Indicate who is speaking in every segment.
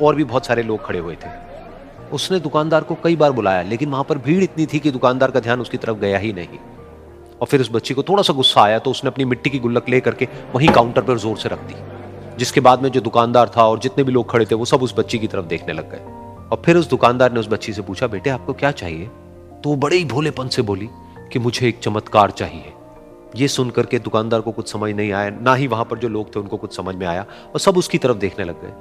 Speaker 1: और भी बहुत सारे लोग खड़े हुए थे। उसने दुकानदार को कई बार बुलाया, लेकिन वहां पर भीड़ इतनी थी कि दुकानदार का ध्यान उसकी तरफ गया ही नहीं। और फिर उस बच्ची को थोड़ा सा गुस्सा आया तो उसने अपनी मिट्टी की गुल्लक ले करके वहीं काउंटर पर जोर से रख दी, जिसके बाद में जो दुकानदार था और जितने भी लोग खड़े थे वो सब उस बच्ची की तरफ देखने लग गए। और फिर उस दुकानदार ने उस बच्ची से पूछा, बेटे आपको क्या चाहिए? तो वो बड़े ही भोलेपन से बोली कि मुझे एक चमत्कार चाहिए। ये सुनकर के दुकानदार को कुछ समझ नहीं आया, ना ही वहां पर जो लोग थे उनको कुछ समझ में आया, और सब उसकी तरफ देखने लग गए।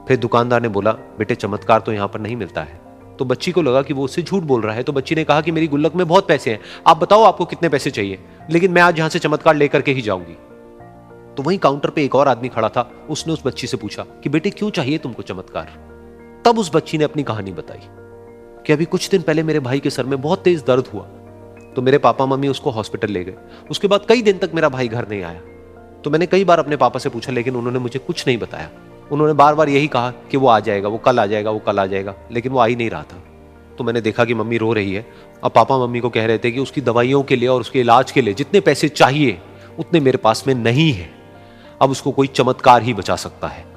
Speaker 1: फिर दुकानदार ने बोला, बेटे चमत्कार तो यहां पर नहीं मिलता है। तो बच्ची को लगा कि वो उससे झूठ बोल रहा है, तो बच्ची ने कहा कि मेरी गुल्लक में बहुत पैसे हैं, आप बताओ आपको कितने पैसे चाहिए, लेकिन मैं आज यहां से चमत्कार लेकर के ही जाऊंगी। तो वहीं काउंटर पे एक और आदमी खड़ा था, उसने उस बच्ची से पूछा कि बेटे क्यों चाहिए तुमको चमत्कार? तब उस बच्ची ने अपनी कहानी बताई कि अभी कुछ दिन पहले मेरे भाई के सर में बहुत तेज दर्द हुआ, तो मेरे पापा मम्मी उसको हॉस्पिटल ले गए। उसके बाद कई दिन तक मेरा भाई घर नहीं आया। तो मैंने कई बार अपने पापा से पूछा, लेकिन उन्होंने मुझे कुछ नहीं बताया। उन्होंने बार बार यही कहा कि वो आ जाएगा, वो कल आ जाएगा, वो कल आ जाएगा, लेकिन वो आ ही नहीं रहा था। तो मैंने देखा कि मम्मी रो रही है, और पापा मम्मी को कह रहे थे कि उसकी दवाइयों के लिए और उसके इलाज के लिए जितने पैसे चाहिए उतने मेरे पास में नहीं है, अब उसको कोई चमत्कार ही बचा सकता है।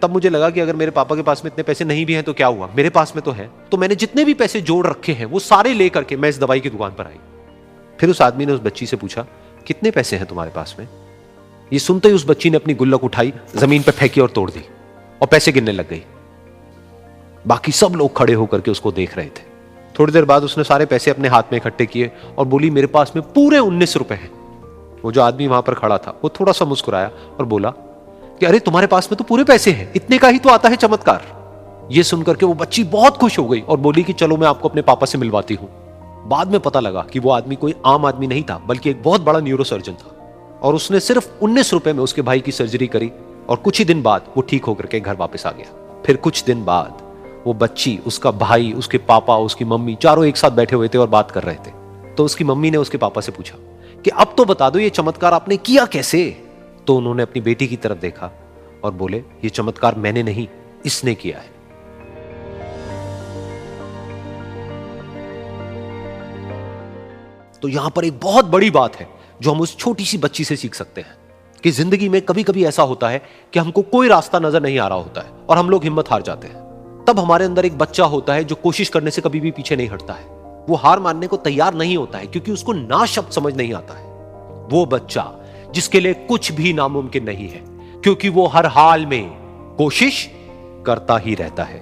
Speaker 1: तब मुझे लगा कि अगर मेरे पापा के पास में इतने पैसे नहीं भी हैं तो क्या हुआ, मेरे पास में तो है। तो मैंने जितने भी पैसे जोड़ रखे हैं वो सारे लेकर के मैं इस दवाई की दुकान पर आई। फिर उस आदमी ने उस बच्ची से पूछा, कितने पैसे हैं तुम्हारे पास में? ये सुनते ही उस बच्ची ने अपनी गुल्लक उठाई, जमीन पर फेंकी और तोड़ दी, और पैसे गिनने लग गई। बाकी सब लोग खड़े होकर के उसको देख रहे थे। थोड़ी देर बाद उसने सारे पैसे अपने हाथ में इकट्ठे किए और बोली, मेरे पास में पूरे 19 रुपए हैं। वो जो आदमी वहां पर खड़ा था वो थोड़ा सा मुस्कुराया और बोला कि अरे तुम्हारे पास में तो पूरे पैसे हैं, इतने का ही तो आता है चमत्कार। ये सुनकर के वो बच्ची बहुत खुश हो गई और बोली कि चलो मैं आपको अपने पापा से मिलवाती हूं। बाद में पता लगा कि वो आदमी कोई आम आदमी नहीं था, बल्कि एक बहुत बड़ा न्यूरोसर्जन था, और उसने सिर्फ 19 रुपए में उसके भाई की सर्जरी करी, और कुछ ही दिन बाद वो ठीक होकर के घर वापस आ गया। फिर कुछ दिन बाद वो बच्ची, उसका भाई, उसके पापा, उसकी मम्मी चारों एक साथ बैठे हुए थे और बात कर रहे थे। तो उसकी मम्मी ने उसके पापा से पूछा कि अब तो बता दो ये चमत्कार आपने किया कैसे? तो उन्होंने अपनी बेटी की तरफ देखा और बोले, ये चमत्कार मैंने नहीं, इसने किया है। तो यहां पर एक बहुत बड़ी बात है जो हम उस छोटी सी बच्ची से सीख सकते हैं कि जिंदगी में कभी कभी ऐसा होता है कि हमको कोई रास्ता नजर नहीं आ रहा होता है और हम लोग हिम्मत हार जाते हैं। तब हमारे अंदर एक बच्चा होता है जो कोशिश करने से कभी भी पीछे नहीं हटता है। वो हार मानने को तैयार नहीं होता है क्योंकि उसको ना शब्द समझ नहीं आता है। वो बच्चा जिसके लिए कुछ भी नामुमकिन नहीं है, क्योंकि वो हर हाल में कोशिश करता ही रहता है।